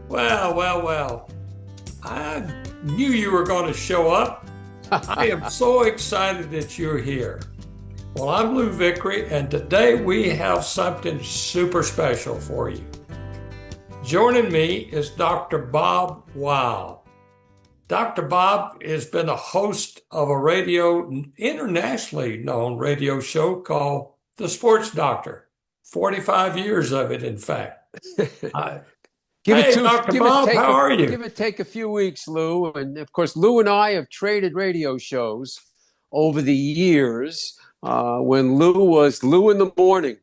Well. I knew you were going to show up. I am so excited that you're here. Well, I'm Lou Vickery, and today we have something super special for you. Joining me is Dr. Bob Weil. Dr. Bob has been a host of a internationally known radio show called The Sports Doctor. 45 years of it, in fact. Hey, Dr. Bob, how are you? Give it take a few weeks, Lou. And of course, Lou and I have traded radio shows over the years. When Lou was Lou in the Morning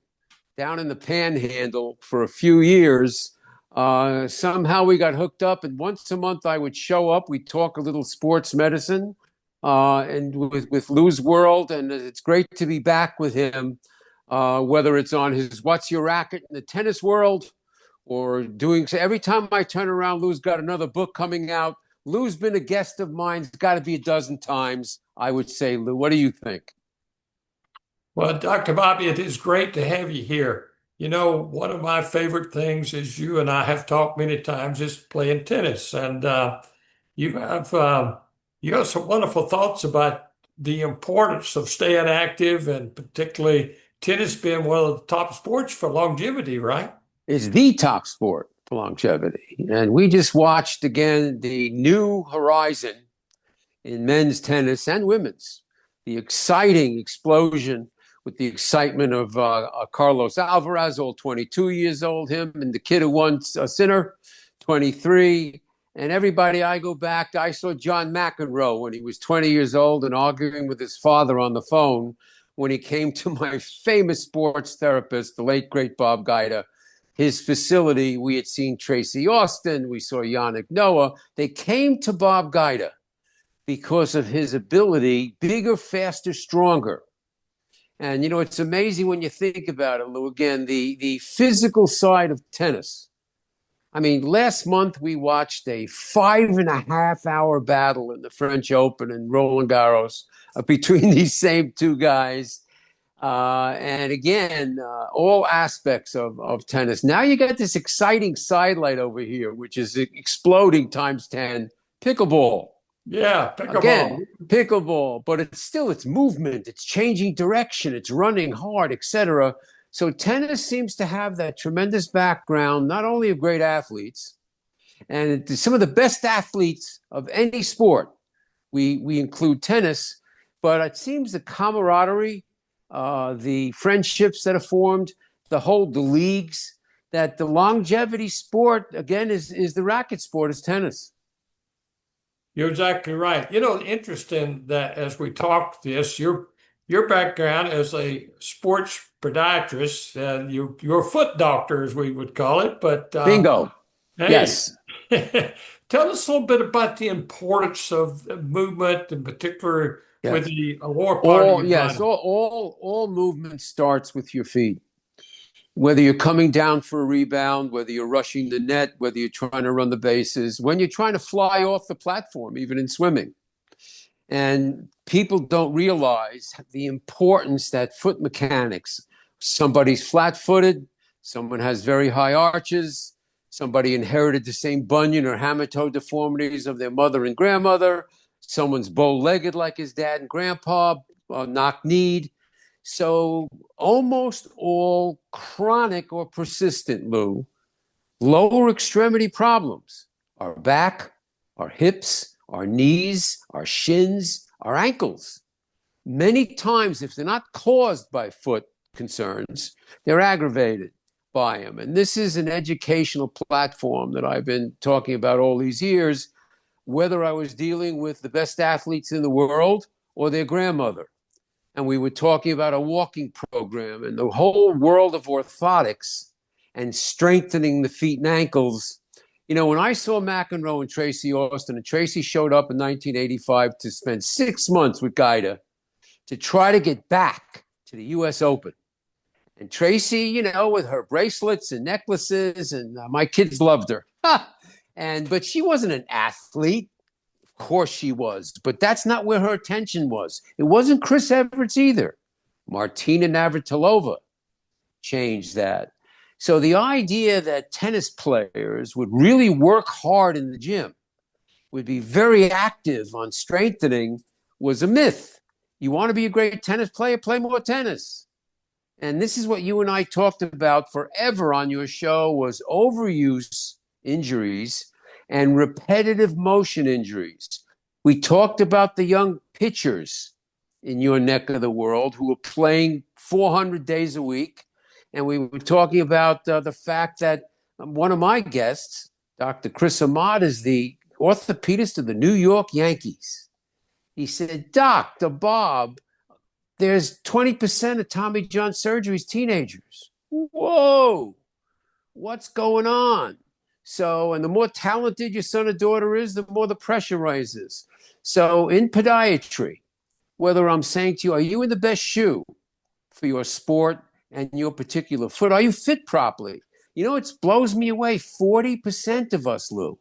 down in the Panhandle for a few years, somehow we got hooked up. And once a month I would show up. We'd talk a little sports medicine and with Lou's World. And it's great to be back with him, whether it's on his What's Your Racket in the tennis world, or doing so. Every time I turn around, Lou's got another book coming out. Lou's been a guest of mine. It's got to be a dozen times, I would say. Lou, what do you think? Well, Dr. Bobby, it is great to have you here. You know, one of my favorite things, as you and I have talked many times, is playing tennis. And you have some wonderful thoughts about the importance of staying active, and particularly tennis being one of the top sports for longevity, right? It's the top sport for longevity. And we just watched again the new horizon in men's tennis and women's. The exciting explosion with the excitement of Carlos Alcaraz, all 22 years old, him, and the kid who won Sinner, 23. And everybody, I go back, I saw John McEnroe when he was 20 years old and arguing with his father on the phone when he came to my famous sports therapist, the late, great Bob Guida. His facility, we had seen Tracy Austin, we saw Yannick Noah. They came to Bob Guida because of his ability, bigger, faster, stronger. And, you know, it's amazing when you think about it, Lou, again, the physical side of tennis. I mean, last month we watched a 5.5-hour battle in the French Open and Roland Garros between these same two guys. And again, all aspects of tennis. Now you got this exciting sidelight over here, which is exploding times 10, pickleball. Yeah, pickleball. Again, pickleball, but it's movement, it's changing direction, it's running hard, etc. So tennis seems to have that tremendous background, not only of great athletes, and some of the best athletes of any sport. We include tennis, but it seems the camaraderie, the friendships that are formed, the leagues, that the longevity sport, again, is the racket sport, is tennis. You're exactly right. You know, interesting that as we talk this, your background as a sports podiatrist, and you're a foot doctor, as we would call it. But Bingo. hey, Yes. Tell us a little bit about the importance of movement, in particular with the lower part of your body. All movement starts with your feet. Whether you're coming down for a rebound, whether you're rushing the net, whether you're trying to run the bases, when you're trying to fly off the platform, even in swimming. And people don't realize the importance that foot mechanics, somebody's flat-footed, someone has very high arches, somebody inherited the same bunion or hammer-toe deformities of their mother and grandmother, someone's bow-legged like his dad and grandpa, knock-kneed. So almost all chronic or persistent, Lou, lower extremity problems, our back, our hips, our knees, our shins, our ankles. Many times, if they're not caused by foot concerns, they're aggravated by them. And this is an educational platform that I've been talking about all these years, whether I was dealing with the best athletes in the world or their grandmother. And we were talking about a walking program and the whole world of orthotics and strengthening the feet and ankles. You know, when I saw McEnroe and Tracy Austin, and Tracy showed up in 1985 to spend 6 months with Guida to try to get back to the U.S. Open. And Tracy, you know, with her bracelets and necklaces, and my kids loved her. But she wasn't an athlete. Of course she was, but that's not where her attention was. It wasn't Chris Everts either. Martina Navratilova changed that. So the idea that tennis players would really work hard in the gym, would be very active on strengthening, was a myth. You want to be a great tennis player, play more tennis. And this is what you and I talked about forever on your show, was overuse injuries and repetitive motion injuries. We talked about the young pitchers in your neck of the world who were playing 400 days a week. And we were talking about the fact that one of my guests, Dr. Chris Ahmad, is the orthopedist of the New York Yankees. He said, Dr. Bob, there's 20% of Tommy John surgeries teenagers. Whoa, what's going on? So, and the more talented your son or daughter is, the more the pressure rises. So in podiatry, whether I'm saying to you, are you in the best shoe for your sport and your particular foot? Are you fit properly? You know, it blows me away. 40% of us, Lou,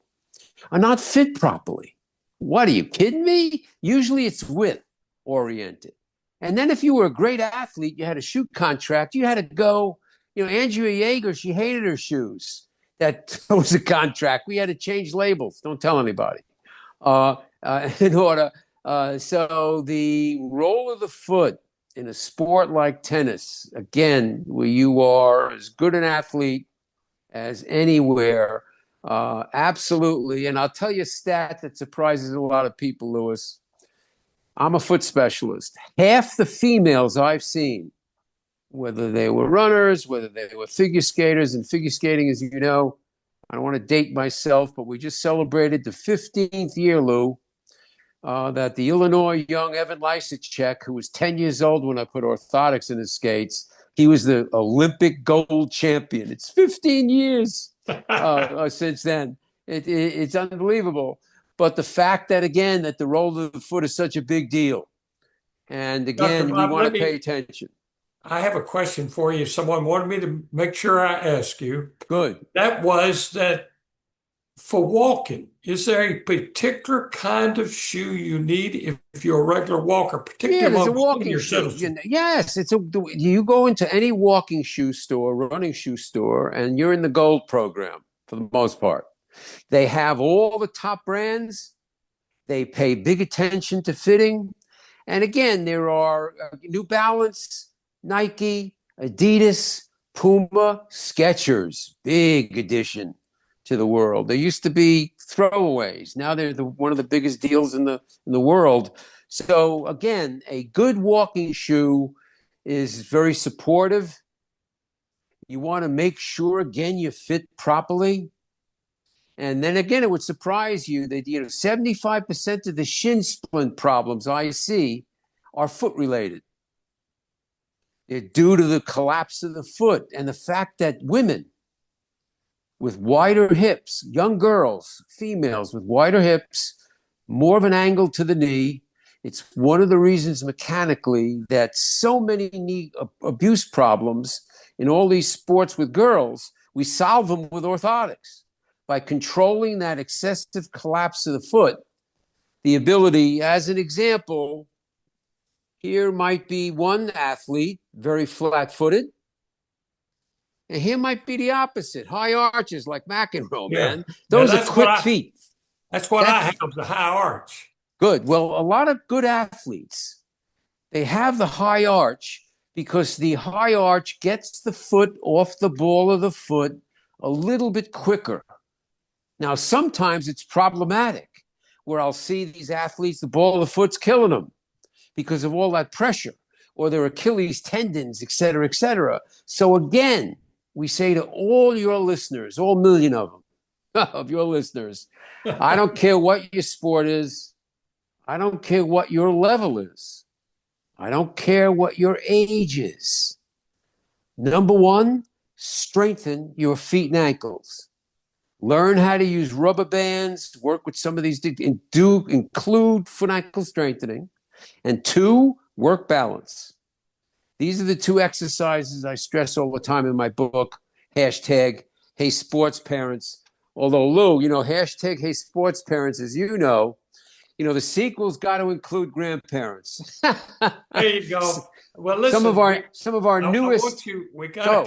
are not fit properly. What, are you kidding me? Usually it's width oriented. And then if you were a great athlete, you had a shoe contract, you had to go, Andrea Yeager, she hated her shoes. That was a contract. We had to change labels. Don't tell anybody. In order. So the role of the foot in a sport like tennis, again, where you are as good an athlete as anywhere, absolutely. And I'll tell you a stat that surprises a lot of people, Lewis. I'm a foot specialist. Half the females I've seen, whether they were runners, whether they were figure skaters, and figure skating, as you know, I don't want to date myself, but we just celebrated the 15th year, Lou, that the Illinois young Evan Lysacek, who was 10 years old when I put orthotics in his skates, he was the Olympic gold champion. It's 15 years since then. It's unbelievable. But the fact that, again, that the role of the foot is such a big deal. And again, Bob, we want to pay attention. I have a question for you. Someone wanted me to make sure I ask you. Good. That was that for walking, is there a particular kind of shoe you need if you're a regular walker, particularly there's a among walking senior shoe. citizens? Yes, you go into any walking shoe store, running shoe store, and you're in the gold program for the most part. They have all the top brands. They pay big attention to fitting. And again, there are New Balance, Nike, Adidas, Puma, Skechers, big addition to the world. There used to be throwaways. Now they're one of the biggest deals in the world. So again, a good walking shoe is very supportive. You want to make sure, again, you fit properly. And then again, it would surprise you that 75% of the shin splint problems I see are foot related. They're due to the collapse of the foot and the fact that women with wider hips, young girls, females with wider hips, more of an angle to the knee. It's one of the reasons mechanically that so many knee abuse problems in all these sports with girls, we solve them with orthotics. By controlling that excessive collapse of the foot, the ability, as an example, here might be one athlete, very flat-footed, and here might be the opposite, high arches like McEnroe, man. Those are quick feet. That's what I have, the high arch. Good. Well, a lot of good athletes, they have the high arch because the high arch gets the foot off the ball of the foot a little bit quicker. Now, sometimes it's problematic where I'll see these athletes, the ball of the foot's killing them because of all that pressure or their Achilles tendons, et cetera, et cetera. So again, we say to all your listeners, all million of them, of your listeners, I don't care what your sport is. I don't care what your level is. I don't care what your age is. Number one, strengthen your feet and ankles. Learn how to use rubber bands, work with some of these, include foot ankle strengthening. And two, work balance. These are the two exercises I stress all the time in my book, hashtag, Hey Sports Parents. Although, Lou, hashtag, Hey Sports Parents, as the sequel's got to include grandparents. There you go. Well, Some of listen, our I newest. want you, we Go.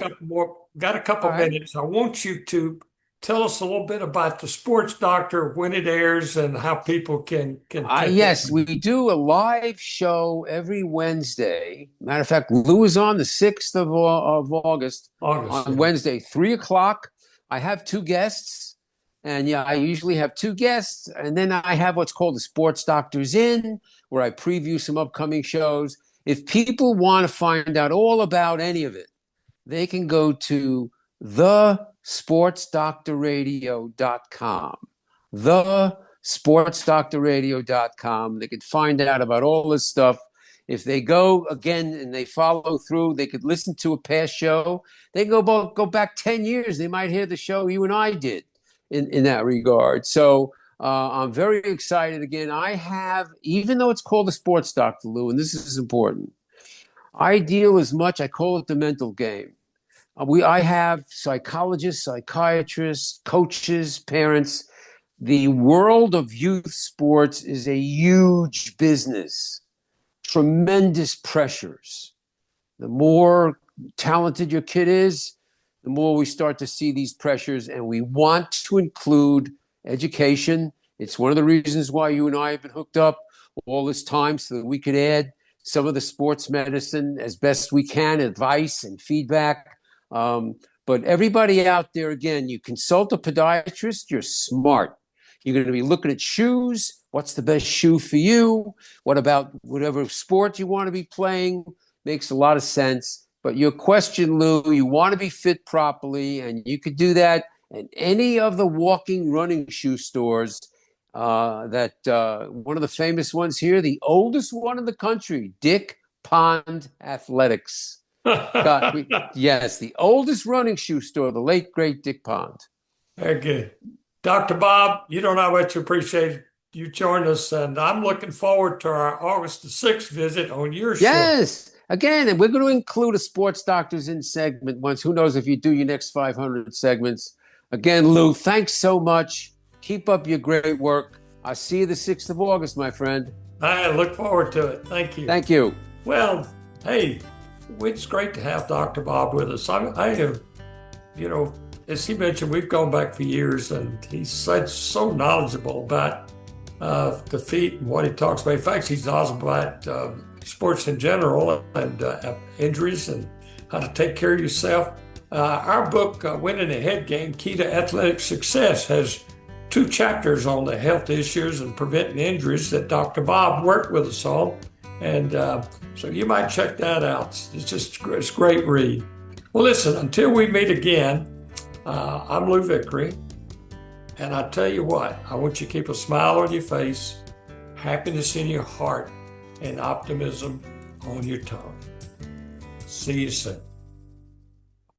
got a couple All right. minutes. I want you to tell us a little bit about the Sports Doctor, when it airs, and how people can catch up Yes, with we you. do a live show every Wednesday. Matter of fact, Lou is on the 6th of August August, on yeah. Wednesday, 3 o'clock. I have two guests, and yeah, I usually have two guests, and then I have what's called the Sports Doctors In, where I preview some upcoming shows. If people want to find out all about any of it, they can go to thesportsdoctorradio.com. Thesportsdoctorradio.com. They could find out about all this stuff. If they go again and they follow through, they could listen to a past show. They can go back 10 years. They might hear the show you and I did in that regard. So I'm very excited again. I have, even though it's called the Sports Doctor, Lou, and this is important, I deal as much, I call it the mental game. I have psychologists, psychiatrists, coaches, parents. The world of youth sports is a huge business, tremendous pressures. The more talented your kid is, the more we start to see these pressures, and we want to include education. It's one of the reasons why you and I have been hooked up all this time, so that we could add some of the sports medicine as best we can, advice and feedback. But everybody out there, again, you consult a podiatrist, you're smart. You're going to be looking at shoes. What's the best shoe for you? What about whatever sport you want to be playing? Makes a lot of sense. But your question, Lou, you want to be fit properly, and you could do that in any of the walking running shoe stores. One of the famous ones here, the oldest one in the country, Dick Pond Athletics. Yes, the oldest running shoe store, the late great Dick Pond. Very good. Dr. Bob, you don't know how much appreciate you joining us, and I'm looking forward to our August the 6th visit on your show. Yes, again, and we're going to include a Sports Doctors In segment once. Who knows if you do your next 500 segments. Again, Lou, thanks so much. Keep up your great work. I'll see you the 6th of August, my friend. I look forward to it. Thank you. Thank you. Well, hey, it's great to have Dr. Bob with us. I have, as he mentioned, we've gone back for years, and he's so knowledgeable about the feet and what he talks about. In fact, he's knowledgeable about sports in general and injuries and how to take care of yourself. Our book, Winning the Head Game, Key to Athletic Success, has 2 chapters on the health issues and preventing injuries that Dr. Bob worked with us on. And so you might check that out. It's a great read. Well, listen, until we meet again, I'm Lou Vickery. And I tell you what, I want you to keep a smile on your face, happiness in your heart, and optimism on your tongue. See you soon.